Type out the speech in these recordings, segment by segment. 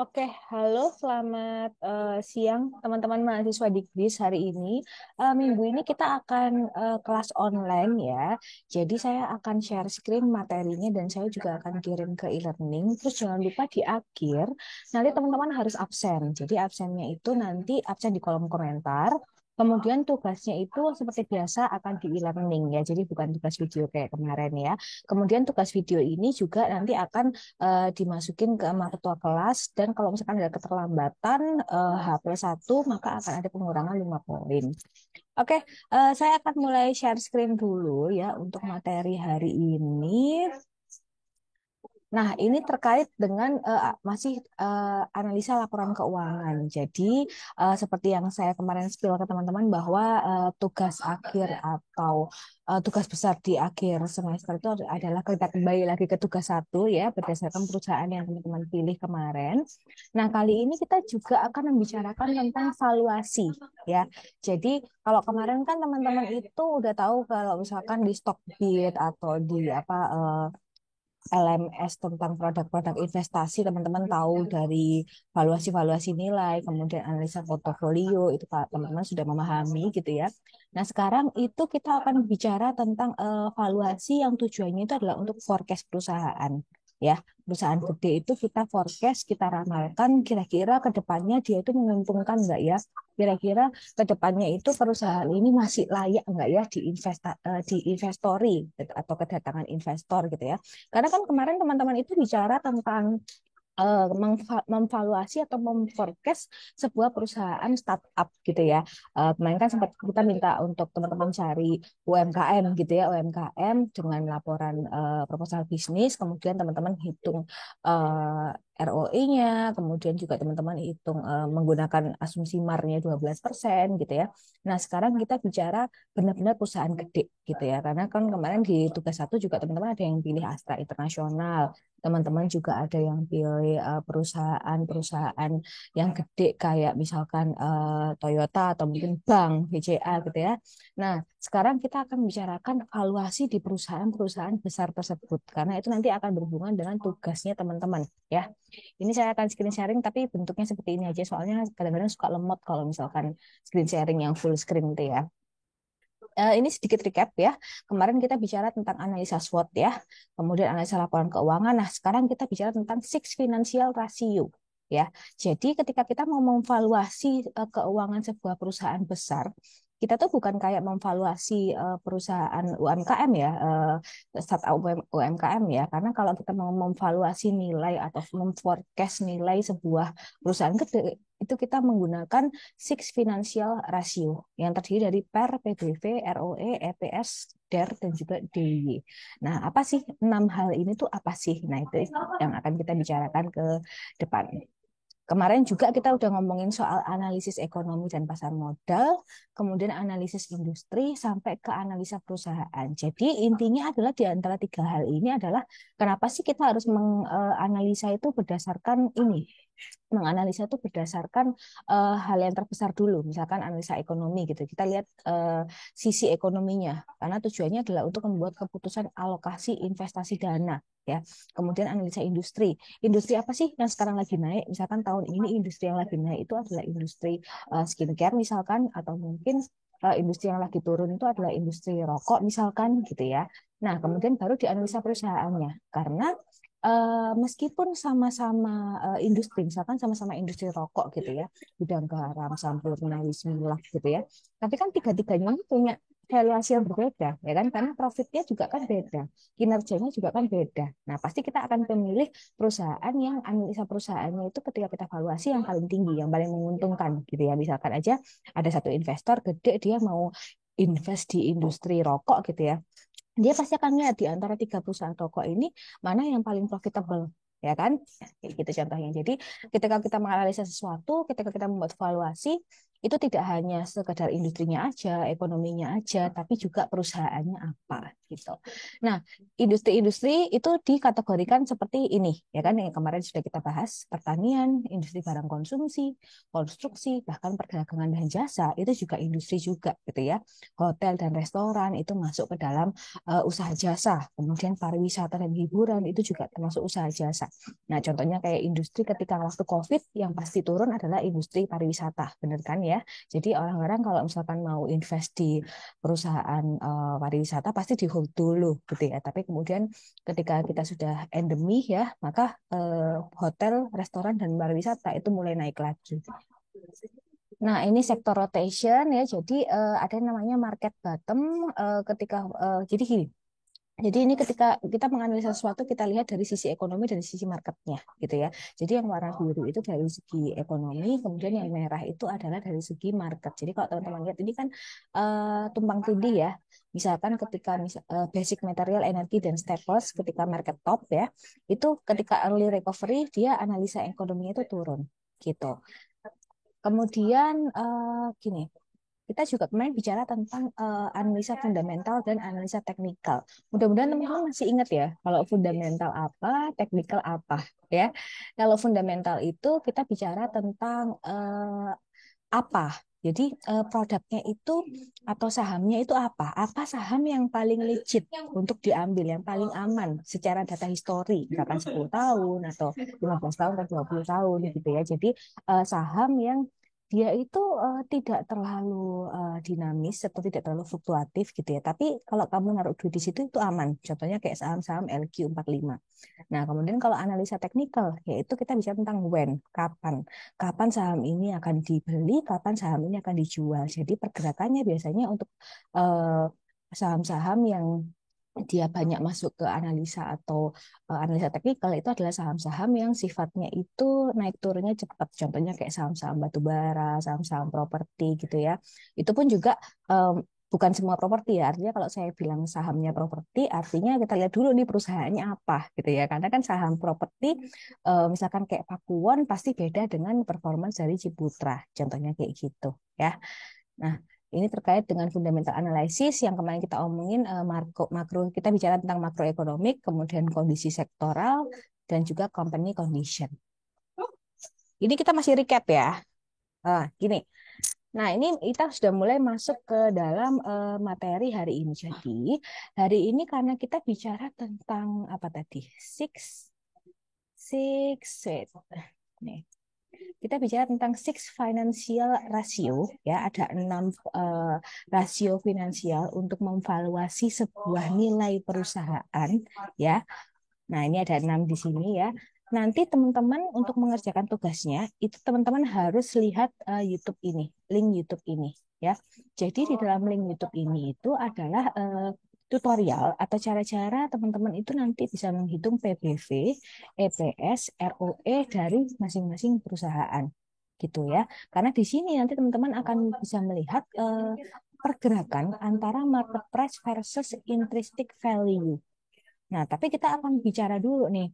Oke, halo, selamat siang teman-teman mahasiswa Digris hari ini. Minggu ini kita akan kelas online ya. Jadi saya akan share screen materinya dan saya juga akan kirim ke e-learning. Terus jangan lupa di akhir nanti teman-teman harus absen. Jadi absennya itu nanti absen di kolom komentar. Kemudian tugasnya itu seperti biasa akan di e-learning ya. Jadi bukan tugas video kayak kemarin ya. Kemudian tugas video ini juga nanti akan dimasukin ke sama ketua kelas dan kalau misalkan ada keterlambatan H+1 maka akan ada pengurangan 5 poin. Oke, saya akan mulai share screen dulu ya untuk materi hari ini. Nah, ini terkait dengan masih analisa laporan keuangan. Jadi, seperti yang saya kemarin spill ke teman-teman bahwa tugas akhir atau tugas besar di akhir semester itu adalah kita kembali lagi ke tugas satu ya, berdasarkan perusahaan yang teman-teman pilih kemarin. Nah, kali ini kita juga akan membicarakan tentang valuasi ya. Jadi, kalau kemarin kan teman-teman itu udah tahu kalau misalkan di Stockbit atau di apa LMS tentang produk-produk investasi, teman-teman tahu dari valuasi-valuasi nilai, kemudian analisa portofolio, itu Pak teman-teman sudah memahami gitu ya. Nah, sekarang itu kita akan bicara tentang valuasi yang tujuannya itu adalah untuk forecast perusahaan. Ya, perusahaan gede itu kita forecast, kita ramalkan kira-kira ke depannya dia itu menguntungkan nggak ya? Kira-kira ke depannya itu perusahaan ini masih layak nggak ya di investori atau kedatangan investor gitu ya. Karena kan kemarin teman-teman itu bicara tentang memvaluasi atau memforecast sebuah perusahaan startup gitu ya. Kemarin kan sempat kita minta untuk teman-teman cari UMKM gitu ya, UMKM dengan laporan proposal bisnis, kemudian teman-teman hitung ROE-nya, kemudian juga teman-teman hitung menggunakan asumsi MAR-nya 12% gitu ya. Nah, sekarang kita bicara benar-benar perusahaan gede gitu ya. Karena kan kemarin di tugas satu juga teman-teman ada yang pilih Astra Internasional, teman-teman juga ada yang pilih perusahaan-perusahaan yang gede kayak misalkan Toyota atau mungkin bank BCA gitu ya. Nah, sekarang kita akan bicarakan valuasi di perusahaan-perusahaan besar tersebut karena itu nanti akan berhubungan dengan tugasnya teman-teman ya. Ini saya akan screen sharing tapi bentuknya seperti ini aja soalnya kadang-kadang suka lemot kalau misalkan screen sharing yang full screen gitu ya. Ini sedikit recap ya. Kemarin kita bicara tentang analisa SWOT ya, kemudian analisa laporan keuangan. Nah, sekarang kita bicara tentang six financial ratio ya. Jadi ketika kita mau memvaluasi keuangan sebuah perusahaan besar, kita tuh bukan kayak memvaluasi perusahaan UMKM ya, startup UMKM ya. Karena kalau kita mau memvaluasi nilai atau memforecast nilai sebuah perusahaan gede, itu kita menggunakan six financial ratio yang terdiri dari PER, PBV, ROE, EPS, DER, dan juga DY. Nah, apa sih enam hal ini tuh apa sih? Nah, itu yang akan kita bicarakan ke depan. Kemarin juga kita udah ngomongin soal analisis ekonomi dan pasar modal, kemudian analisis industri, sampai ke analisa perusahaan. Jadi intinya adalah di antara tiga hal ini adalah kenapa sih kita harus menganalisa itu berdasarkan ini, menganalisa itu berdasarkan hal yang terbesar dulu, misalkan analisa ekonomi gitu. Kita lihat sisi ekonominya, karena tujuannya adalah untuk membuat keputusan alokasi investasi dana. Ya, kemudian analisa industri. Industri apa sih yang sekarang lagi naik? Misalkan tahun ini industri yang lagi naik itu adalah industri skincare misalkan, atau mungkin industri yang lagi turun itu adalah industri rokok misalkan gitu ya. Nah, kemudian baru dianalisa perusahaannya. Karena meskipun sama-sama industri, misalkan sama-sama industri rokok gitu ya, bidang garam, Sampurna, Wismillah gitu ya, tapi kan tiga-tiganya ini punya valuasi yang berbeda, ya kan? Karena profitnya juga kan beda, kinerjanya juga kan beda. Nah, pasti kita akan memilih perusahaan yang analisa perusahaannya itu ketika kita valuasi yang paling tinggi, yang paling menguntungkan gitu ya. Misalkan aja ada satu investor gede, dia mau invest di industri rokok gitu ya, dia pasti akan lihat di antara tiga perusahaan rokok ini mana yang paling profitable, ya kan? Kayak gitu contohnya. Jadi ketika kita menganalisa sesuatu, ketika kita membuat valuasi, itu tidak hanya sekedar industrinya aja, ekonominya aja, tapi juga perusahaannya apa gitu. Nah, industri-industri itu dikategorikan seperti ini, ya kan yang kemarin sudah kita bahas, pertanian, industri barang konsumsi, konstruksi, bahkan perdagangan dan jasa itu juga industri juga gitu ya. Hotel dan restoran itu masuk ke dalam usaha jasa, kemudian pariwisata dan hiburan itu juga termasuk usaha jasa. Nah, contohnya kayak industri ketika waktu COVID yang pasti turun adalah industri pariwisata, benar kan ya? Jadi orang-orang kalau misalkan mau invest di perusahaan pariwisata pasti di hold dulu gitu ya. Tapi kemudian ketika kita sudah endemi ya, maka hotel, restoran dan pariwisata itu mulai naik lagi. Nah, ini sektor rotation ya. Jadi ada yang namanya market bottom ketika jadi gini. Jadi ini ketika kita menganalisa sesuatu kita lihat dari sisi ekonomi dan sisi marketnya gitu ya. Jadi yang warna biru itu dari segi ekonomi, kemudian yang merah itu adalah dari segi market. Jadi kalau teman-teman lihat ini kan tumpang tindih ya. Misalkan ketika basic material, energi dan staples ketika market top ya, itu ketika early recovery dia analisa ekonominya itu turun gitu. Kemudian gini, kita juga kemarin bicara tentang analisa fundamental dan analisa teknikal. Mudah-mudahan teman-teman masih ingat ya, kalau fundamental apa, teknikal apa, ya. Kalau fundamental itu kita bicara tentang apa. Jadi produknya itu atau sahamnya itu apa? Apa saham yang paling legit untuk diambil, yang paling aman secara data histori, misalkan 10 tahun atau 15 tahun atau 20 tahun gitu ya. Jadi saham yang dia itu tidak terlalu dinamis atau tidak terlalu fluktuatif gitu ya. Tapi kalau kamu naruh duit di situ itu aman. Contohnya kayak saham-saham LQ45. Nah, kemudian kalau analisa teknikal, yaitu kita bisa tentang when, kapan. Kapan saham ini akan dibeli, kapan saham ini akan dijual. Jadi pergerakannya biasanya untuk eh, saham-saham yang dia banyak masuk ke analisa atau analisa teknikal itu adalah saham-saham yang sifatnya itu naik turunnya cepat. Contohnya kayak saham-saham batu bara, saham-saham properti gitu ya. Itu pun juga bukan semua properti ya. Artinya kalau saya bilang sahamnya properti, artinya kita lihat dulu nih perusahaannya apa gitu ya. Karena kan saham properti, misalkan kayak Pakuwon pasti beda dengan performance dari Ciputra. Contohnya kayak gitu ya. Nah, ini terkait dengan fundamental analysis yang kemarin kita omongin makro kita bicara tentang makroekonomik, kemudian kondisi sektoral dan juga company condition. Ini kita masih recap ya. Gini. Nah, ini kita sudah mulai masuk ke dalam materi hari ini. Jadi, hari ini karena kita bicara tentang apa tadi? Six, nih. Kita bicara tentang six financial ratio, ya ada 6 rasio finansial untuk memvaluasi sebuah nilai perusahaan, ya. Nah, ini ada 6 di sini ya. Nanti teman-teman untuk mengerjakan tugasnya, itu teman-teman harus lihat YouTube ini, link YouTube ini ya. Jadi di dalam link YouTube ini itu adalah tutorial atau cara-cara teman-teman itu nanti bisa menghitung PBV, EPS, ROE dari masing-masing perusahaan gitu ya. Karena di sini nanti teman-teman akan bisa melihat pergerakan antara market price versus intrinsic value. Nah, tapi kita akan bicara dulu nih.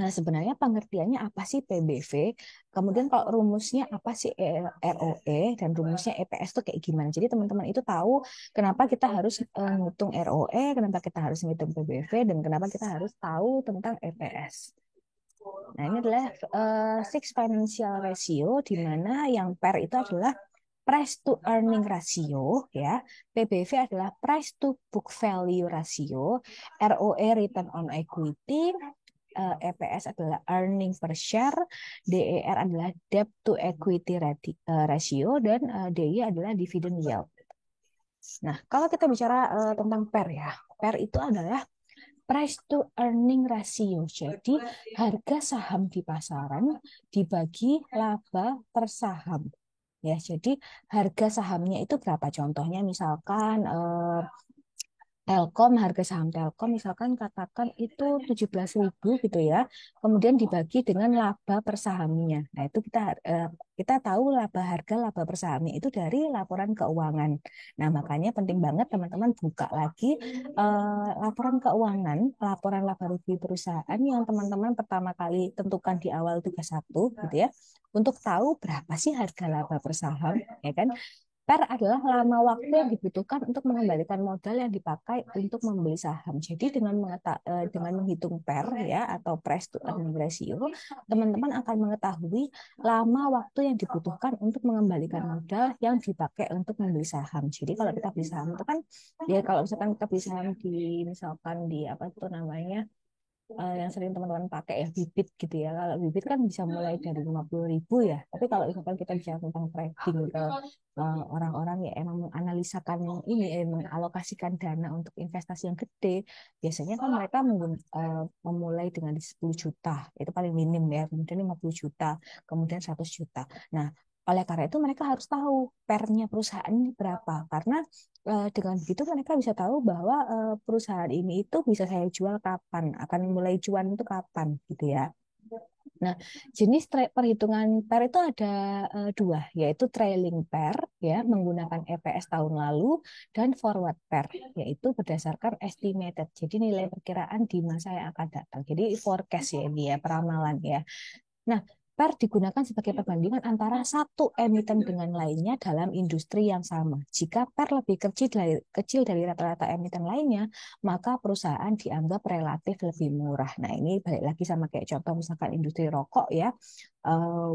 Nah, sebenarnya pengertiannya apa sih PBV? Kemudian kalau rumusnya apa sih ROE dan rumusnya EPS itu kayak gimana? Jadi teman-teman itu tahu kenapa kita harus ngitung ROE, kenapa kita harus ngitung PBV, dan kenapa kita harus tahu tentang EPS. Nah, ini adalah six financial ratio di mana yang PER itu adalah price to earning ratio ya. PBV adalah price to book value ratio, ROE return on equity, EPS adalah earning per share, DER adalah debt to equity ratio dan DI adalah dividend yield. Nah, kalau kita bicara tentang PER ya, PER itu adalah price to earning ratio. Jadi harga saham di pasaran dibagi laba per saham. Ya, jadi harga sahamnya itu berapa? Contohnya misalkan Telkom, harga saham Telkom misalkan katakan itu 17.000 gitu ya. Kemudian dibagi dengan laba per sahamnya. Nah, itu kita tahu harga laba per sahamnya itu dari laporan keuangan. Nah, makanya penting banget teman-teman buka lagi laporan keuangan, laporan laba rugi perusahaan yang teman-teman pertama kali tentukan di awal tugas satu gitu ya. Untuk tahu berapa sih harga laba per saham, ya kan? PER adalah lama waktu yang dibutuhkan untuk mengembalikan modal yang dipakai untuk membeli saham. Jadi dengan menghitung PER ya atau price to earning ratio, teman-teman akan mengetahui lama waktu yang dibutuhkan untuk mengembalikan modal yang dipakai untuk membeli saham. Jadi kalau kita beli saham itu kan ya kalau misalkan kita beli saham misalkan di apa itu namanya yang sering teman-teman pakai ya bibit gitu ya. Kalau bibit kan bisa mulai dari 50.000 ya. Tapi kalau misalkan kita bicara tentang trading ke orang-orang ya emang menganalisakan ini, mengalokasikan dana untuk investasi yang gede, biasanya kan mereka memulai dengan di 10 juta, itu paling minim ya, kemudian 50 juta, kemudian 100 juta. Nah, oleh karena itu mereka harus tahu pernya perusahaan ini berapa, karena dengan begitu mereka bisa tahu bahwa perusahaan ini itu bisa saya jual kapan, akan mulai cuan itu kapan gitu ya. Nah, jenis perhitungan PER itu ada dua, yaitu trailing PER ya menggunakan EPS tahun lalu dan forward PER, yaitu berdasarkan estimated. Jadi nilai perkiraan di masa yang akan datang. Jadi forecast ya ini ya, peramalan ya. Nah, PER digunakan sebagai perbandingan antara satu emiten dengan lainnya dalam industri yang sama. Jika PER lebih kecil dari rata-rata emiten lainnya, maka perusahaan dianggap relatif lebih murah. Nah, ini balik lagi sama kayak contoh misalkan industri rokok ya,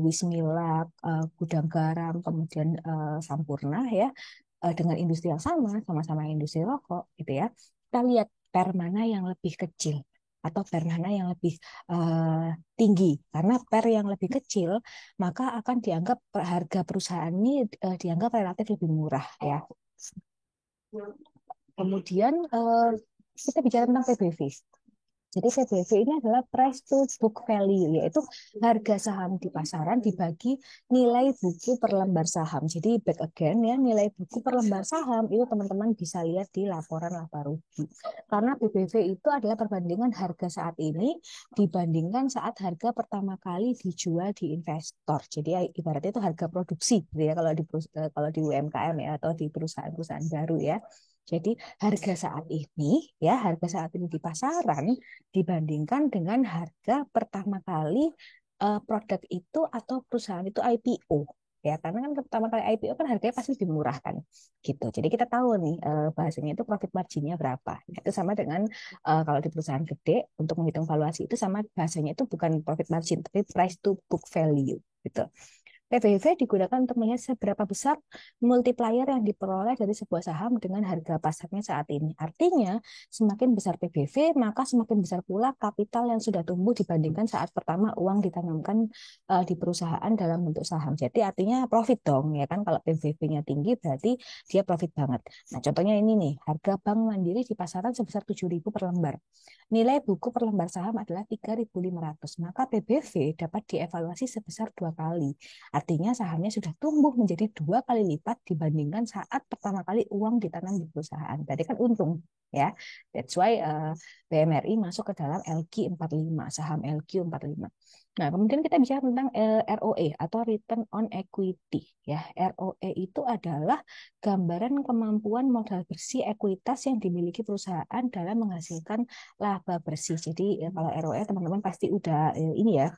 Wismilak, Gudang Garam, kemudian Sampurna ya, dengan industri yang sama-sama industri rokok gitu ya. Kita lihat PER mana yang lebih kecil atau PER mana yang lebih tinggi. Karena PER yang lebih kecil, maka akan dianggap harga perusahaan ini dianggap relatif lebih murah ya. Kemudian kita bicara tentang PBV. Jadi PBV ini adalah price to book value, yaitu harga saham di pasaran dibagi nilai buku per lembar saham. Jadi back again ya, nilai buku per lembar saham itu teman-teman bisa lihat di laporan laba rugi. Karena PBV itu adalah perbandingan harga saat ini dibandingkan saat harga pertama kali dijual di investor. Jadi ibaratnya itu harga produksi gitu ya kalau di UMKM ya atau di perusahaan-perusahaan baru ya. Jadi harga saat ini di pasaran dibandingkan dengan harga pertama kali produk itu atau perusahaan itu IPO ya, karena kan pertama kali IPO kan harganya pasti lebih murah kan gitu. Jadi kita tahu nih bahasanya itu profit marginnya berapa. Itu sama dengan kalau di perusahaan gede untuk menghitung valuasi itu sama bahasanya itu bukan profit margin tapi price to book value gitu. PBV digunakan untuk melihat seberapa besar multiplier yang diperoleh dari sebuah saham dengan harga pasarnya saat ini. Artinya, semakin besar PBV, maka semakin besar pula kapital yang sudah tumbuh dibandingkan saat pertama uang ditanamkan di perusahaan dalam bentuk saham. Jadi artinya profit dong, ya kan? Kalau PBV-nya tinggi berarti dia profit banget. Nah, contohnya ini nih, harga Bank Mandiri di pasaran sebesar 7.000 per lembar. Nilai buku per lembar saham adalah 3.500, maka PBV dapat dievaluasi sebesar 2 kali. Artinya sahamnya sudah tumbuh menjadi 2 kali lipat dibandingkan saat pertama kali uang ditanam di perusahaan. Berarti kan untung ya. That's why BMRI masuk ke dalam LQ45, saham LQ45. Nah, kemudian kita bicara tentang ROE atau Return on Equity ya. ROE itu adalah gambaran kemampuan modal bersih ekuitas yang dimiliki perusahaan dalam menghasilkan laba bersih. Jadi kalau ROE teman-teman pasti udah ini ya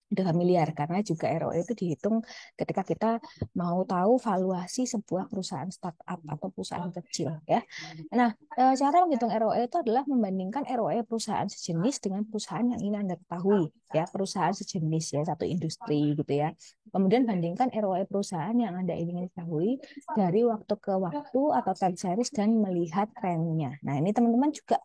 udah familiar karena juga ROE itu dihitung ketika kita mau tahu valuasi sebuah perusahaan startup atau perusahaan kecil ya. Nah, cara menghitung ROE itu adalah membandingkan ROE perusahaan sejenis dengan perusahaan yang ingin Anda ketahui ya, perusahaan sejenis ya, satu industri gitu ya. Kemudian bandingkan ROE perusahaan yang Anda ingin ketahui dari waktu ke waktu atau time series dan melihat trennya. Nah, ini teman-teman juga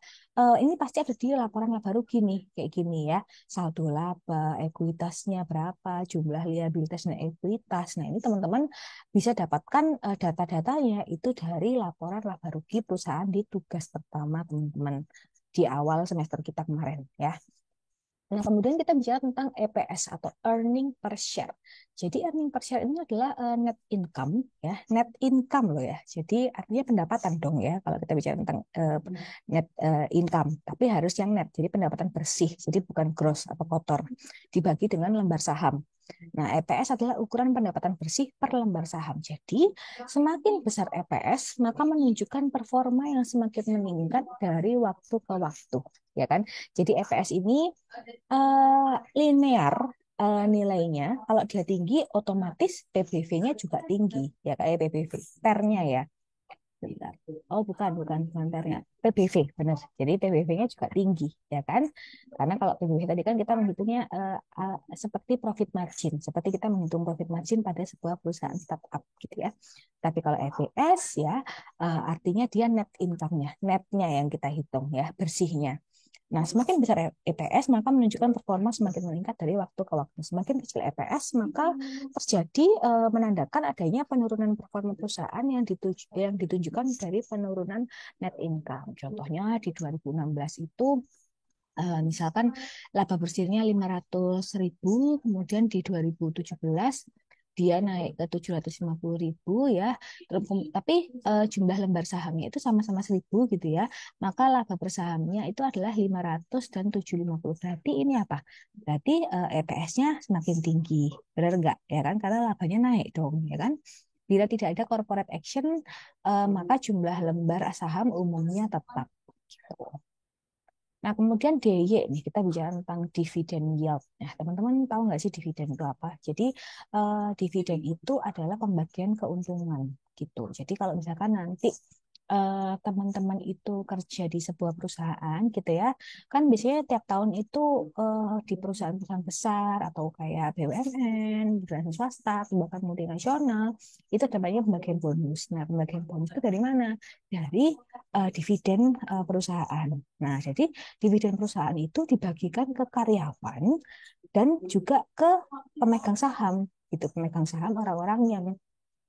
ini pasti ada di laporan laba rugi nih kayak gini ya, saldo laba, ekuitasnya berapa, jumlah liabilitas dan ekuitas. Nah, ini teman-teman bisa dapatkan data-datanya itu dari laporan laba rugi perusahaan di tugas pertama teman-teman di awal semester kita kemarin ya. Nah, kemudian kita bicara tentang EPS atau earning per share. Jadi earning per share ini adalah net income ya, net income loh ya. Jadi artinya pendapatan dong ya kalau kita bicara tentang net income, tapi harus yang net. Jadi pendapatan bersih, jadi bukan gross atau kotor. Dibagi dengan lembar saham. Nah, EPS adalah ukuran pendapatan bersih per lembar saham. Jadi, semakin besar EPS, maka menunjukkan performa yang semakin meningkat dari waktu ke waktu, ya kan? Jadi EPS ini linear nilainya. Kalau dia tinggi, otomatis PBV-nya juga tinggi, ya kayak PBV pernya ya. Bentar. Oh, bukan pernya. PBV, benar. Jadi PBV-nya juga tinggi, ya kan? Karena kalau PBV tadi kan kita menghitungnya seperti profit margin, seperti kita menghitung profit margin pada sebuah perusahaan startup, gitu ya. Tapi kalau EPS ya, artinya dia net income-nya, netnya yang kita hitung ya, bersihnya. Nah, semakin besar EPS, maka menunjukkan performa semakin meningkat dari waktu ke waktu. Semakin kecil EPS, maka terjadi menandakan adanya penurunan performa perusahaan yang ditunjukkan dari penurunan net income. Contohnya di 2016 itu misalkan laba bersihnya 500.000, kemudian di 2017 dia naik ke 750.000 ya. Tapi jumlah lembar sahamnya itu sama-sama 1.000 gitu ya. Maka laba per sahamnya itu adalah 500 dan 750. Berarti ini apa? Berarti EPS-nya semakin tinggi. Benar enggak? Ya kan? Karena labanya naik dong, ya kan? Bila tidak ada corporate action, maka jumlah lembar saham umumnya tetap. Gitu. Nah, kemudian DY nih, kita bicara tentang dividen yield. Nah, teman-teman tahu nggak sih dividen itu apa? Jadi, dividen itu adalah pembagian keuntungan gitu. Jadi, kalau misalkan nanti teman-teman itu kerja di sebuah perusahaan gitu ya, kan biasanya tiap tahun itu di perusahaan-perusahaan besar atau kayak BUMN, perusahaan swasta, atau bahkan multinasional, itu namanya pembagian bonus. Nah, pembagian bonus itu dari mana? Dari dividen perusahaan. Nah, jadi dividen perusahaan itu dibagikan ke karyawan dan juga ke pemegang saham gitu, pemegang saham orang-orang yang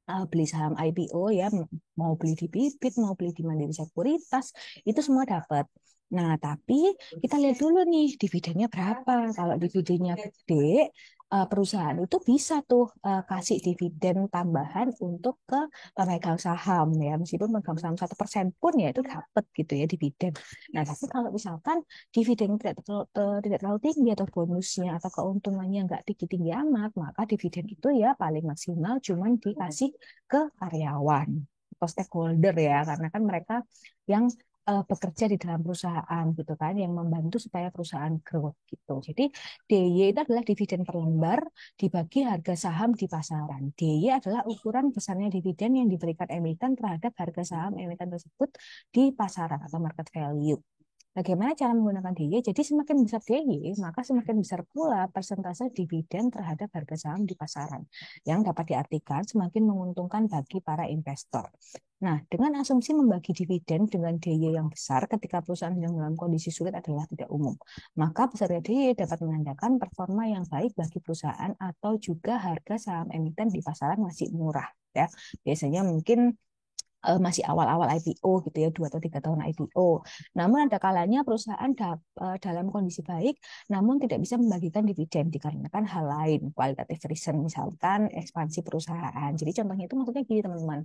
beli saham IPO ya, mau beli di Bibit, mau beli di Mandiri Sekuritas, itu semua dapat. Nah, tapi kita lihat dulu nih dividennya berapa. Kalau dividennya gede, perusahaan itu bisa tuh kasih dividen tambahan untuk ke pemegang saham ya, meskipun pemegang saham 1% pun ya itu dapat gitu ya dividen. Nah, tapi kalau misalkan dividen tidak terlalu tinggi atau bonusnya atau keuntungannya nggak tinggi-tinggi amat, maka dividen itu ya paling maksimal cuman dikasih ke karyawan atau stakeholder ya, karena kan mereka yang bekerja di dalam perusahaan gitu kan, yang membantu supaya perusahaan growth gitu. Jadi DY itu adalah dividen per lembar dibagi harga saham di pasaran. DY adalah ukuran besarnya dividen yang diberikan emiten terhadap harga saham emiten tersebut di pasaran atau market value. Bagaimana cara menggunakan DY? Jadi semakin besar DY, maka semakin besar pula persentase dividen terhadap harga saham di pasaran, yang dapat diartikan semakin menguntungkan bagi para investor. Nah, dengan asumsi membagi dividen dengan DY yang besar ketika perusahaan yang dalam kondisi sulit adalah tidak umum, maka besarnya DY dapat menandakan performa yang baik bagi perusahaan atau juga harga saham emiten di pasaran masih murah. Ya, biasanya mungkin masih awal-awal IPO gitu ya, 2 atau 3 tahun IPO. Namun ada kalanya perusahaan dalam kondisi baik, namun tidak bisa membagikan dividen dikarenakan hal lain, kualitatif reason, misalkan ekspansi perusahaan. Jadi contohnya itu maksudnya gini teman-teman.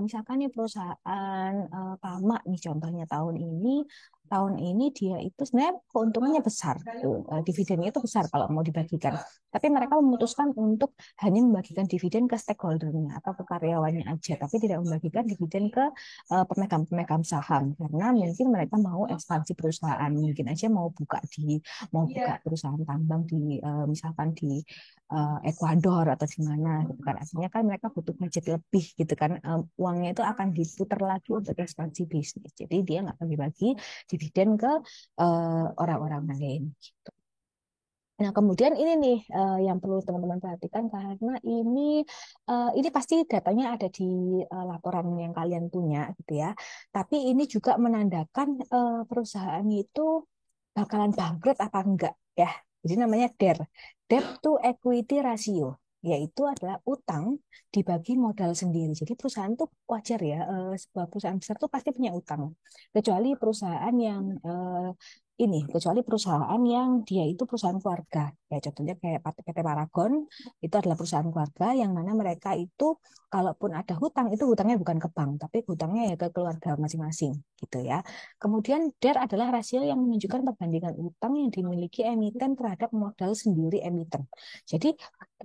Misalkan nih perusahaan Pama nih contohnya tahun ini dia itu sebenarnya keuntungannya besar tuh. Dividennya itu besar kalau mau dibagikan, tapi mereka memutuskan untuk hanya membagikan dividen ke stakeholdernya atau ke karyawannya aja, tapi tidak membagikan dividen ke pemegang-pemegang saham karena mungkin mereka mau ekspansi perusahaan, mungkin aja mau buka perusahaan tambang di misalkan di Ekuador atau di mana gitu kan. Artinya kan mereka butuh budget lebih gitu kan. Uangnya itu akan diputar lagi untuk ekspansi bisnis. Jadi dia nggak bagi-bagi dividen ke orang-orang lain. Gitu. Nah, kemudian ini nih yang perlu teman-teman perhatikan karena ini pasti datanya ada di laporan yang kalian punya gitu ya. Tapi ini juga menandakan perusahaan itu bakalan bangkrut apa enggak ya. Jadi namanya DER, Debt to Equity Ratio, yaitu adalah utang dibagi modal sendiri. Jadi perusahaan tuh wajar ya, sebuah perusahaan besar tuh pasti punya utang. Kecuali perusahaan yang ini, kecuali perusahaan yang dia itu perusahaan keluarga. Ya, contohnya kayak PT Paragon, itu adalah perusahaan keluarga yang mana mereka itu kalaupun ada hutang, itu hutangnya bukan ke bank, tapi hutangnya ya ke keluarga masing-masing gitu ya. Kemudian DER adalah rasio yang menunjukkan perbandingan utang yang dimiliki emiten terhadap modal sendiri emiten. Jadi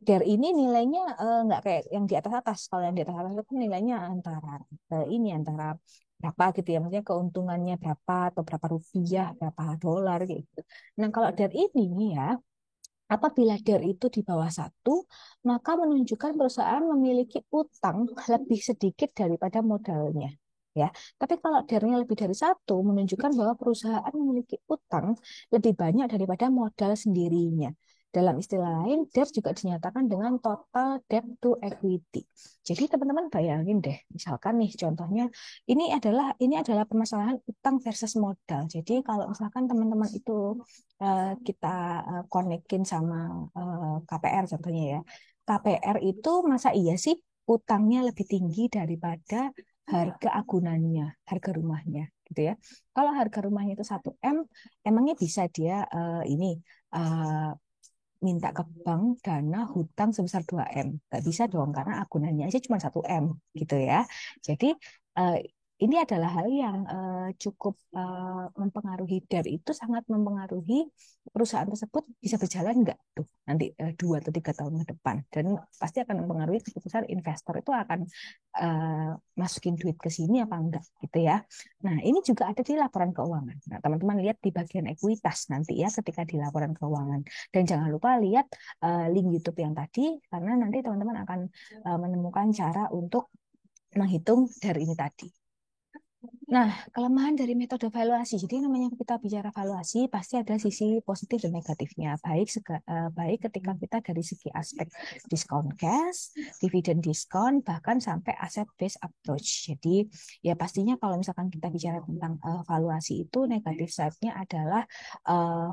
DER ini nilainya nggak kayak yang di atas atas. Kalau yang di atas atas itu kan nilainya antara ini antara berapa gitu ya, maksudnya keuntungannya berapa atau berapa rupiah, berapa dolar gitu. Nah kalau DER ini ya, apabila DER itu di bawah satu, maka menunjukkan perusahaan memiliki utang lebih sedikit daripada modalnya. Ya, tapi kalau DER-nya lebih dari satu, menunjukkan bahwa perusahaan memiliki utang lebih banyak daripada modal sendirinya. Dalam istilah lain, DER juga dinyatakan dengan total debt to equity. Jadi teman-teman bayangin deh, misalkan nih contohnya ini adalah permasalahan utang versus modal. Jadi kalau misalkan teman-teman itu kita konekin sama KPR contohnya ya. KPR itu masa iya sih utangnya lebih tinggi daripada harga agunannya, harga rumahnya gitu ya. Kalau harga rumahnya itu 1 M, emangnya bisa dia ini eh, minta ke bank dana hutang sebesar 2 M? Nggak bisa dong, karena agunannya aja cuma 1 M gitu ya. Jadi eh, ini adalah hal yang cukup mempengaruhi, dari itu sangat mempengaruhi perusahaan tersebut bisa berjalan nggak tuh nanti 2 atau 3 tahun ke depan, dan pasti akan mempengaruhi keputusan investor itu akan masukin duit ke sini apa enggak gitu ya. Nah ini juga ada di laporan keuangan. Nah teman-teman lihat di bagian ekuitas nanti ya ketika di laporan keuangan. Dan jangan lupa lihat link YouTube yang tadi, karena nanti teman-teman akan menemukan cara untuk menghitung dari ini tadi. Nah, kelemahan dari metode valuasi. Jadi namanya kita bicara valuasi pasti ada sisi positif dan negatifnya. Baik ketika kita dari segi aspek discount cash, dividen diskon, bahkan sampai asset based approach. Jadi ya pastinya kalau misalkan kita bicara tentang valuasi itu, negatif side-nya adalah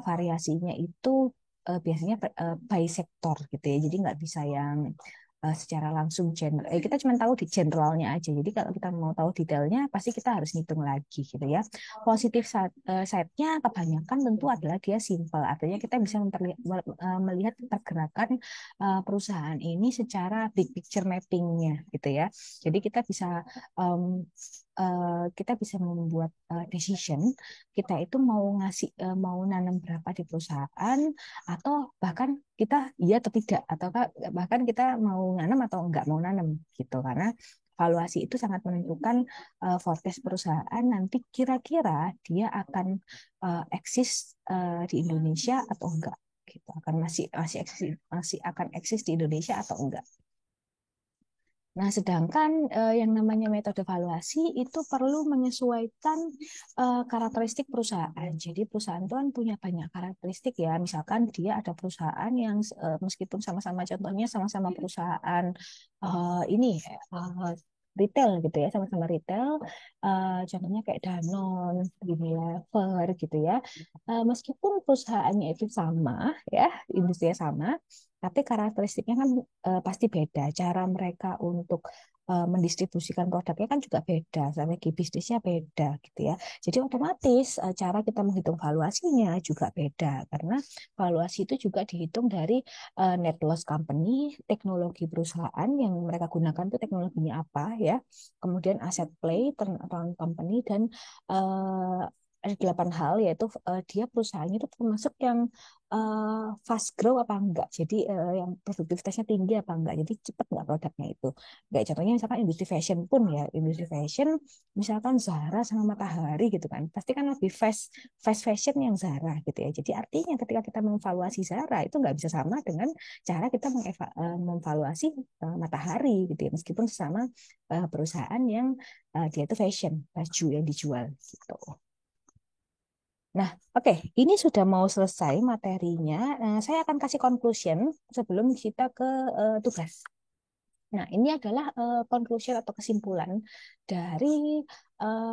variasinya itu biasanya by sektor gitu ya. Jadi nggak bisa yang secara langsung general. Kita cuma tahu di generalnya aja. Jadi kalau kita mau tahu detailnya, pasti kita harus ngitung lagi gitu ya. Positif side-nya kebanyakan tentu adalah dia simple. Artinya kita bisa melihat pergerakan perusahaan ini secara big picture mappingnya gitu ya. Jadi um, kita bisa membuat decision, kita itu mau nanam berapa di perusahaan, atau bahkan kita iya atau tidak, atau bahkan kita mau nanam atau enggak mau nanam gitu. Karena valuasi itu sangat menentukan forecast perusahaan nanti kira-kira dia akan eksis di Indonesia atau enggak gitu, akan masih akan eksis di Indonesia atau enggak. Nah, sedangkan yang namanya metode valuasi itu perlu menyesuaikan karakteristik perusahaan. Jadi perusahaan itu kan punya banyak karakteristik ya. Misalkan dia ada perusahaan yang meskipun sama-sama, contohnya sama-sama perusahaan ini uh, retail gitu ya, sama-sama retail. Contohnya kayak Danone, Unilever gitu ya. Meskipun perusahaannya itu sama ya, industrinya sama, tapi karakteristiknya kan pasti beda. Cara mereka untuk mendistribusikan produknya kan juga beda, strategi bisnisnya beda gitu ya. Jadi otomatis cara kita menghitung valuasinya juga beda, karena valuasi itu juga dihitung dari net loss company, teknologi perusahaan yang mereka gunakan itu teknologinya apa ya, kemudian asset play, turnaround company, dan ada 8 hal, yaitu dia perusahaannya itu termasuk yang fast grow apa enggak, jadi yang produktivitasnya tinggi apa enggak, jadi cepat enggak produknya itu. Kayak contohnya misalkan industri fashion pun ya, industri fashion misalkan Zara sama Matahari gitu kan, pasti kan lebih fast fast fashion yang Zara gitu ya. Jadi artinya ketika kita mengevaluasi Zara itu nggak bisa sama dengan cara kita mengevaluasi Matahari gitu ya, meskipun sesama perusahaan yang dia itu fashion, baju yang dijual gitu. Nah, oke, ini sudah mau selesai materinya. Saya akan kasih conclusion sebelum kita ke tugas. Nah, ini adalah conclusion atau kesimpulan dari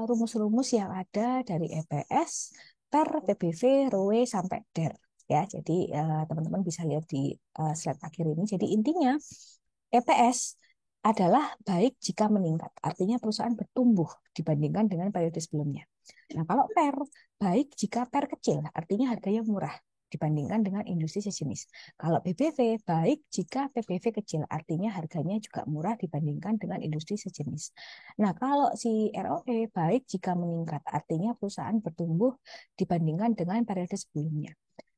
rumus-rumus yang ada dari EPS, PER, PBV, ROE, sampai DER. Ya, jadi teman-teman bisa lihat di slide akhir ini. Jadi intinya EPS adalah baik jika meningkat, artinya perusahaan bertumbuh dibandingkan dengan periode sebelumnya. Nah, kalau pair, baik jika pair kecil, artinya harganya murah dibandingkan dengan industri sejenis. Kalau PBV, baik jika PBV kecil, artinya harganya juga murah dibandingkan dengan industri sejenis. Nah, kalau si ROE, baik jika meningkat, artinya perusahaan bertumbuh dibandingkan dengan periode sebelumnya.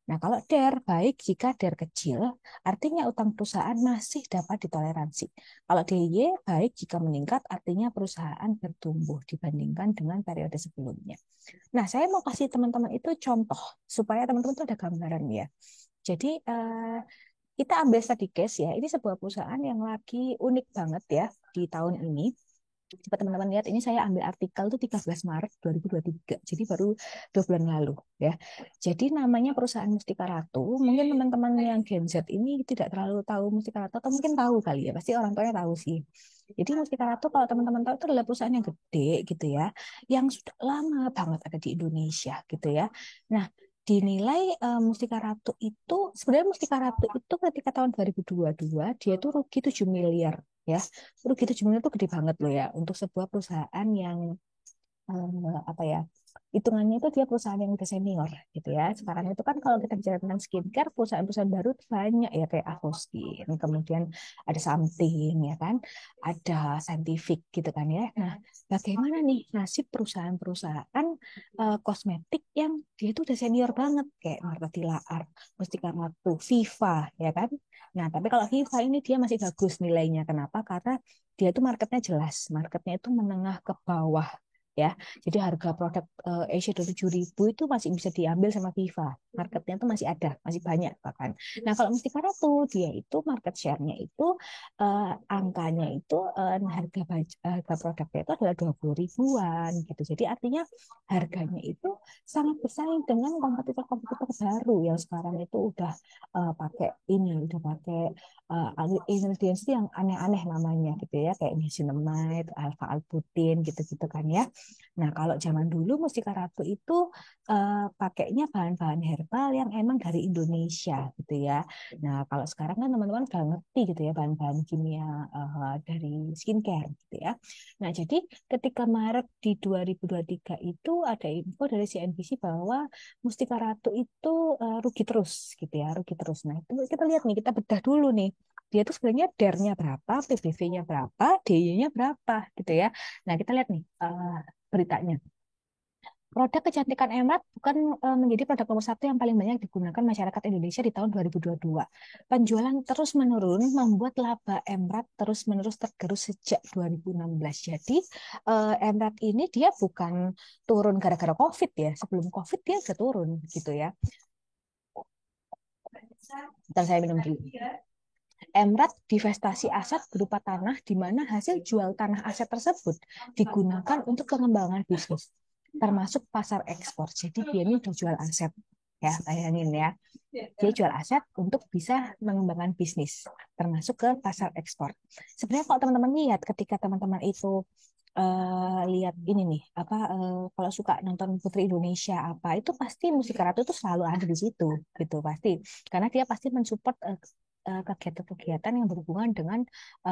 Nah, kalau DER baik jika DER kecil, artinya utang perusahaan masih dapat ditoleransi. Kalau DY baik jika meningkat, artinya perusahaan bertumbuh dibandingkan dengan periode sebelumnya. Nah, saya mau kasih teman-teman itu contoh supaya teman-teman itu ada gambaran ya. Jadi kita ambil study case ya. Ini sebuah perusahaan yang lagi unik banget ya di tahun ini. Coba teman-teman lihat, ini saya ambil artikel itu 13 Maret 2023. Jadi baru 2 bulan lalu ya. Jadi namanya perusahaan Mustika Ratu. Mungkin teman-teman yang Gen Z ini tidak terlalu tahu Mustika Ratu atau mungkin tahu kali ya. Pasti orang tuanya tahu sih. Jadi Mustika Ratu kalau teman-teman tahu itu adalah perusahaan yang gede gitu ya, yang sudah lama banget ada di Indonesia gitu ya. Nah, dinilai Mustika Ratu itu sebenarnya Mustika Ratu itu ketika tahun 2022 dia itu rugi 7 miliar ya. Rugi 7 miliar itu gede banget loh ya untuk sebuah perusahaan yang apa ya, hitungannya itu dia perusahaan yang udah senior gitu ya. Sekarang itu kan kalau kita bicara tentang skincare, perusahaan-perusahaan baru tuh banyak ya, kayak Avoskin, kemudian ada Something ya kan, ada Scientific gitu kan ya. Nah, bagaimana nih nasib perusahaan-perusahaan kosmetik yang dia itu udah senior banget kayak Martha Tilaar, Mustika Ratu, Viva ya kan. Nah, tapi kalau Viva ini dia masih bagus nilainya. Kenapa? Karena dia itu marketnya jelas, marketnya itu menengah ke bawah ya. Jadi harga produk Asia 7.000 itu masih bisa diambil sama Viva. Marketnya itu masih ada, masih banyak bahkan. Nah, kalau Mustika Ratu dia itu market share-nya itu angkanya itu harga produknya itu adalah 20 ribuan gitu. Jadi artinya harganya itu sangat bersaing dengan kompetitor-kompetitor baru yang sekarang itu udah pakai ini, udah pakai ingredients yang aneh-aneh namanya gitu ya, kayak niacinamide, alpha albutin gitu-gitu kan ya. Nah, kalau zaman dulu Mustika Ratu itu pakainya bahan-bahan herbal yang emang dari Indonesia gitu ya. Nah, kalau sekarang kan teman-teman udah ngerti gitu ya bahan-bahan kimia dari skincare gitu ya. Nah, jadi ketika Maret di 2023 itu ada info dari CNBC bahwa Mustika Ratu itu rugi terus gitu ya, rugi terus. Nah, itu kita lihat nih, kita bedah dulu nih. Dia tuh sebenarnya DER-nya berapa, PBV-nya berapa, DY-nya berapa gitu ya. Nah, kita lihat nih beritanya. Produk kecantikan emat bukan menjadi produk nomor satu yang paling banyak digunakan masyarakat Indonesia di tahun 2022. Penjualan terus menurun membuat laba Emrat terus-menerus tergerus sejak 2016. Jadi Emrat ini dia bukan turun gara-gara COVID ya. Sebelum COVID dia sudah turun gitu ya. Bentar saya minum dulu. Emrat divestasi aset berupa tanah di mana hasil jual tanah aset tersebut digunakan untuk pengembangan bisnis, termasuk pasar ekspor. Jadi dia ini udah jual aset, ya bayangin ya. Dia jual aset untuk bisa mengembangkan bisnis, termasuk ke pasar ekspor. Sebenarnya kalau teman-teman lihat, ketika teman-teman itu lihat ini nih, apa kalau suka nonton Putri Indonesia apa itu pasti Mustika Ratu itu selalu ada di situ, gitu pasti. Karena dia pasti mensupport kegiatan-kegiatan yang berhubungan dengan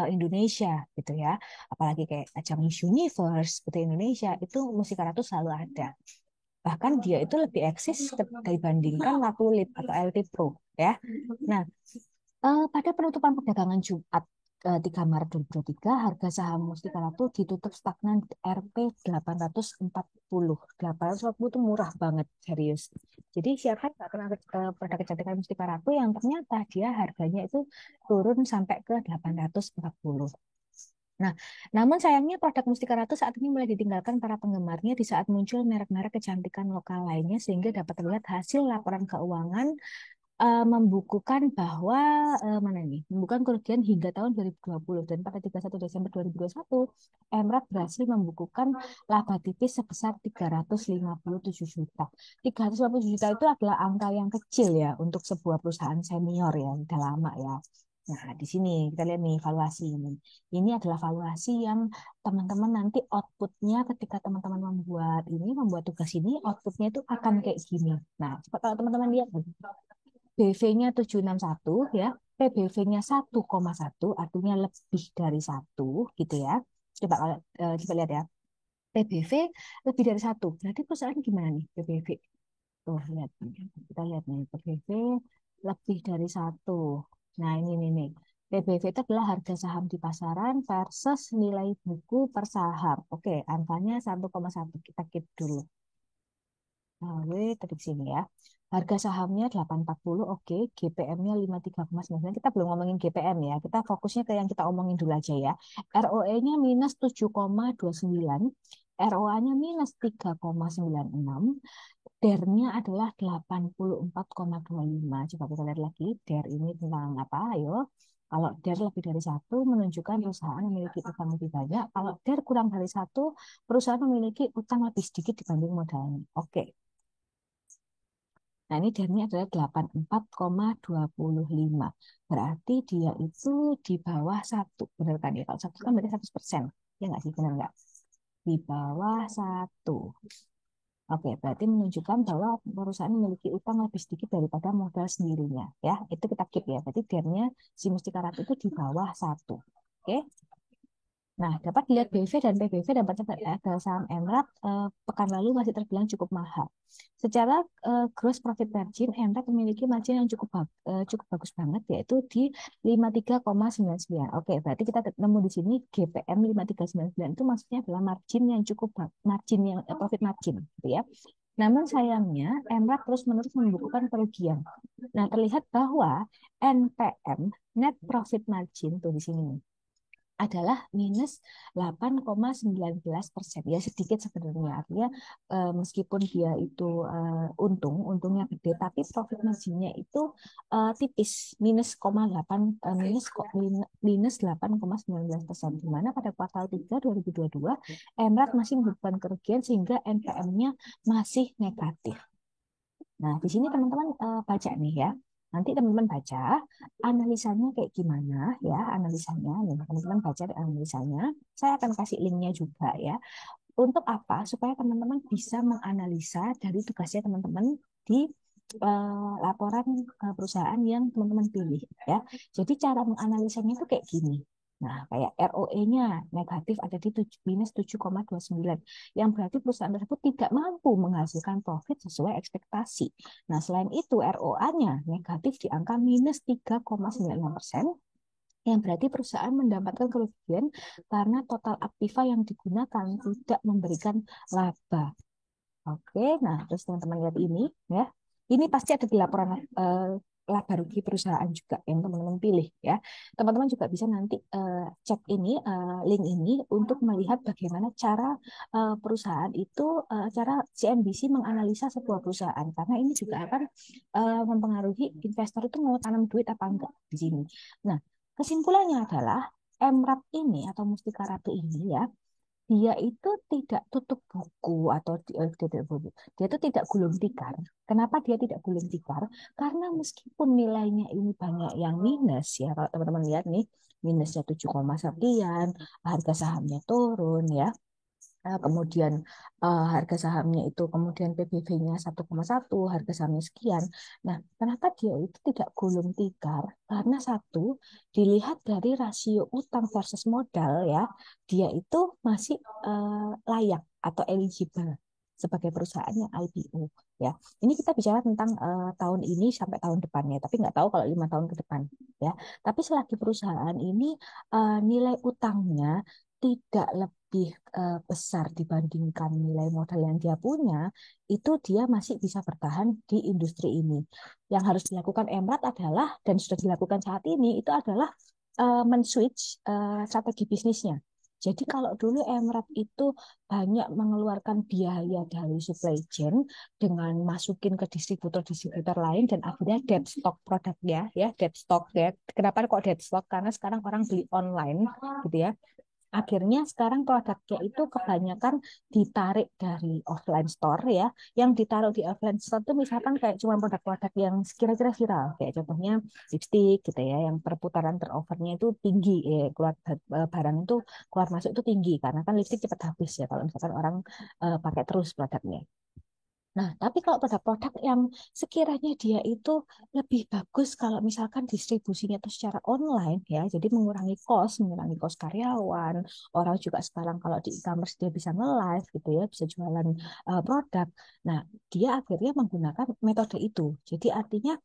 Indonesia gitu ya, apalagi kayak ajang Miss Universe Putri Indonesia itu Mustika Ratu selalu ada. Bahkan dia itu lebih eksis dibandingkan Latulip atau LT Pro ya. Nah, pada penutupan perdagangan Jumat 3 Maret 2023, harga saham Mustika Ratu ditutup stagnan Rp 840. 840 itu murah banget, serius. Jadi siapa yang nggak pernah produk kecantikan Mustika Ratu yang ternyata dia harganya itu turun sampai ke 840. Nah, namun sayangnya produk Mustika Ratu saat ini mulai ditinggalkan para penggemarnya di saat muncul merek-merek kecantikan lokal lainnya sehingga dapat terlihat hasil laporan keuangan membukukan bahwa mana ini? Membukukan kerugian hingga tahun 2020 dan pada 31 Desember 2021 Emrat berhasil membukukan laba tipis sebesar 357 juta. 357 juta itu adalah angka yang kecil ya untuk sebuah perusahaan senior ya, udah lama ya. Nah, di sini kita lihat nih valuasi ini. Ini adalah valuasi yang teman-teman nanti outputnya ketika teman-teman membuat tugas ini, outputnya itu akan kayak gini. Nah, coba kalau teman-teman lihat BV-nya 761 ya, PBV-nya 1,1 artinya lebih dari satu gitu ya. Coba lihat ya. PBV lebih dari satu. Berarti perusahaan gimana nih PBV? Tuh, lihat. Kita lihat nih, PBV lebih dari satu. Nah, ini nih. PBV itu adalah harga saham di pasaran versus nilai buku per saham. Oke, angkanya 1,1. Kita keep dulu. Nah, tadi sini ya. Harga sahamnya 840, oke. GPM-nya 53,99. Kita belum ngomongin GPM ya. Kita fokusnya ke yang kita omongin dulu aja ya. ROE-nya minus 7,29. ROA-nya minus 3,96. DER-nya adalah 84,25. Coba kita lihat lagi. DER ini tentang apa? Ayo. Kalau DER lebih dari satu, menunjukkan perusahaan memiliki utang lebih banyak. Kalau DER kurang dari satu, perusahaan memiliki utang lebih sedikit dibanding modalnya. Oke. Nah, ini DER-nya adalah 84,25. Berarti dia itu di bawah satu. Benar kan ya? Kalau satu kan berarti 100%. Ya nggak sih? Benar nggak? Di bawah satu. Oke, berarti menunjukkan bahwa perusahaan memiliki utang lebih sedikit daripada modal sendirinya. Ya, itu kita keep ya. Berarti DER-nya si Mustika Ratu itu di bawah satu. Oke. Nah, dapat dilihat BV dan PBV dampaknya pada saham Emrat pekan lalu masih terbilang cukup mahal. Secara gross profit margin, Emrat memiliki margin yang cukup bagus banget, yaitu di 53,99. Oke, berarti kita nemu di sini GPM 53,99 itu maksudnya adalah margin yang margin yang profit margin, gitu ya. Namun sayangnya, Emrat terus-menerus membukukan kerugian. Nah, terlihat bahwa NPM, net profit margin, tuh di sini adalah minus 8,19%. Ya sedikit sebenarnya. Artinya meskipun dia itu untungnya gede, tapi profit marginnya itu tipis, minus 8,19%. Di mana pada kuartal 3 2022 Emrat masih membukukan kerugian sehingga NPM-nya masih negatif. Nah, di sini teman-teman baca nih ya. Nanti teman-teman baca analisanya kayak gimana ya, analisanya. Nih, teman-teman baca analisanya. Saya akan kasih linknya juga ya. Untuk apa? Supaya teman-teman bisa menganalisa dari tugasnya teman-teman di laporan perusahaan yang teman-teman pilih ya. Jadi cara menganalisanya itu kayak gini. Nah, kayak ROE-nya negatif ada di minus 7,29, yang berarti perusahaan tersebut tidak mampu menghasilkan profit sesuai ekspektasi. Nah, selain itu ROA-nya negatif di angka minus 3,96%, yang berarti perusahaan mendapatkan kerugian karena total aktiva yang digunakan tidak memberikan laba. Oke, nah terus teman-teman lihat ini ya. Ini pasti ada di laporan laba rugi perusahaan juga yang teman-teman pilih ya. Teman-teman juga bisa nanti cek ini link ini untuk melihat bagaimana cara perusahaan itu cara CNBC menganalisa sebuah perusahaan, karena ini juga akan mempengaruhi investor itu mau tanam duit apa enggak di sini. Nah, kesimpulannya adalah Emrat ini atau Mustika Ratu ini ya, dia itu tidak tutup buku atau dia itu tidak gulung tikar. Kenapa dia tidak gulung tikar? Karena meskipun nilainya ini banyak yang minus ya, kalau teman-teman lihat nih minusnya 7, sekian, harga sahamnya turun ya. Kemudian harga sahamnya itu kemudian PBV-nya 1,1, harga sahamnya sekian. Nah, kenapa dia itu tidak gulung tikar? Karena satu, dilihat dari rasio utang versus modal ya, dia itu masih layak atau eligible sebagai perusahaan yang IPO ya. Ini kita bicara tentang tahun ini sampai tahun depannya, tapi nggak tahu kalau 5 tahun ke depan ya. Tapi selagi perusahaan ini nilai utangnya tidak lebih besar dibandingkan nilai modal yang dia punya, itu dia masih bisa bertahan di industri ini. Yang harus dilakukan Emrat adalah, dan sudah dilakukan saat ini, itu adalah men-switch strategi bisnisnya. Jadi kalau dulu Emrat itu banyak mengeluarkan biaya dari supply chain dengan masukin ke distributor-distributor lain, dan akhirnya dead stock produknya ya, dead stock ya. Kenapa kok dead stock? Karena sekarang orang beli online gitu ya. Akhirnya sekarang produknya itu kebanyakan ditarik dari offline store ya. Yang ditaruh di offline store itu misalkan kayak cuma produk-produk yang kira-kira viral. Kayak contohnya lipstick gitu ya, yang perputaran turnovernya itu tinggi. Keluar barang itu keluar masuk itu tinggi. Karena kan lipstick cepat habis ya kalau misalkan orang pakai terus produknya. Nah, tapi kalau produk-produk yang sekiranya dia itu lebih bagus kalau misalkan distribusinya itu secara online ya, jadi mengurangi kos karyawan, orang juga sekarang kalau di e-commerce dia bisa nge-live gitu ya, bisa jualan produk. Nah, dia akhirnya menggunakan metode itu. Jadi artinya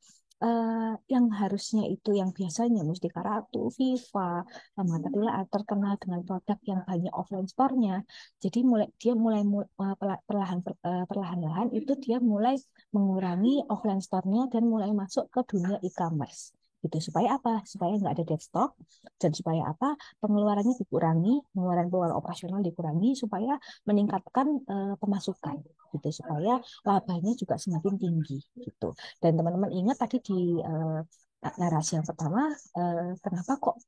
yang harusnya itu yang biasanya Mustika Ratu, Viva, Martabella terkenal dengan produk yang banyak offline store-nya. Jadi perlahan-lahan itu dia mulai mengurangi offline store-nya dan mulai masuk ke dunia e-commerce. Gitu. Supaya apa? Supaya nggak ada dead stock dan supaya apa? Pengeluarannya dikurangi, pengeluaran operasional dikurangi supaya meningkatkan pemasukan gitu supaya labanya juga semakin tinggi gitu. Dan teman-teman ingat tadi di narasi yang pertama, kenapa kok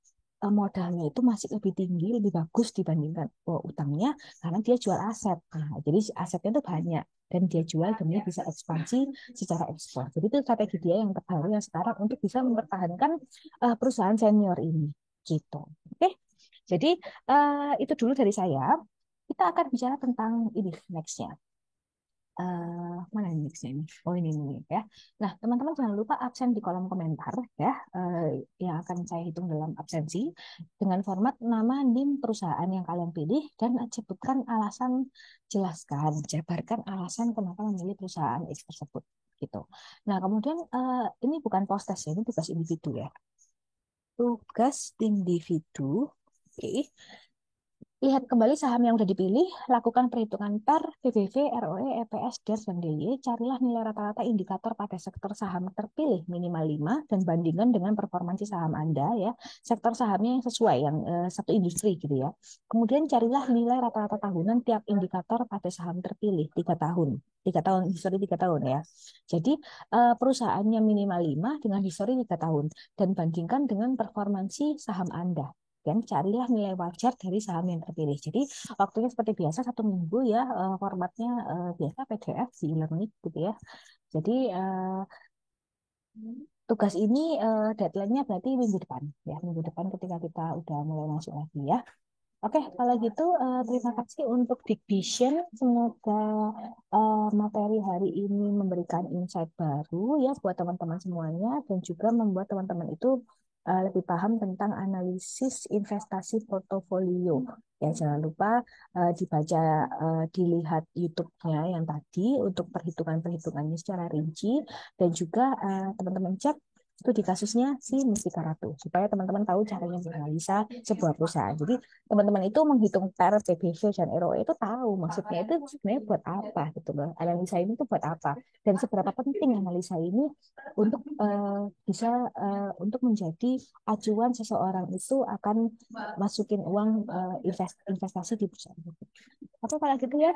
modalnya itu masih lebih tinggi, lebih bagus dibandingkan utangnya karena dia jual aset. Nah, jadi asetnya itu banyak dan dia jual demi bisa ekspansi secara ekspor. Jadi itu strategi dia yang terbaru yang sekarang untuk bisa mempertahankan perusahaan senior ini. Gitu. Oke, jadi itu dulu dari saya. Kita akan bicara tentang ini nextnya. Mana ini nextnya ini? Oh ini ya. Nah teman-teman jangan lupa absen di kolom komentar ya, yang akan saya hitung dalam absensi dengan format nama, NIM perusahaan yang kalian pilih dan sebutkan alasan, jelaskan, jabarkan alasan kenapa memilih perusahaan X tersebut gitu. Nah kemudian ini bukan post test ya, ini tugas individu ya. Tugas individu. Oke. Lihat kembali saham yang sudah dipilih, lakukan perhitungan PER, PBV, ROE, EPS, DER, dan DY. Carilah nilai rata-rata indikator pada sektor saham terpilih minimal 5 dan bandingkan dengan performansi saham Anda ya. Sektor sahamnya yang sesuai, yang satu industri gitu ya. Kemudian carilah nilai rata-rata tahunan tiap indikator pada saham terpilih 3 tahun. 3 tahun, histori 3 tahun ya. Jadi perusahaannya minimal 5 dengan histori 3 tahun dan bandingkan dengan performansi saham Anda dan carilah nilai wajar dari saham yang terpilih. Jadi waktunya seperti biasa 1 minggu ya, formatnya biasa PDF di e-learning gitu ya. Jadi tugas ini deadline-nya berarti minggu depan ya, minggu depan ketika kita udah mulai masuk lagi ya. Oke, kalau gitu terima kasih untuk Big Vision. Semoga materi hari ini memberikan insight baru ya buat teman-teman semuanya dan juga membuat teman-teman itu lebih paham tentang analisis investasi portofolio. Ya, jangan lupa dibaca, dilihat YouTube-nya yang tadi untuk perhitungan-perhitungannya secara rinci dan juga teman-teman cek itu di kasusnya si Mustika Ratu supaya teman-teman tahu caranya menganalisa sebuah perusahaan. Jadi teman-teman itu menghitung PER, PBV, dan ROE itu tahu maksudnya itu sebenarnya buat apa gitu loh. Analisa ini tuh buat apa dan seberapa penting analisa ini untuk bisa untuk menjadi acuan seseorang itu akan masukin uang investasi di perusahaan itu. Apa kalau gitu ya?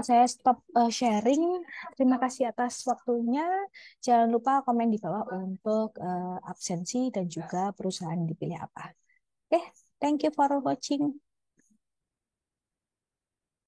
Saya stop sharing. Terima kasih atas waktunya. Jangan lupa komen di bawah untuk absensi dan juga perusahaan dipilih apa. Oke, thank you for watching.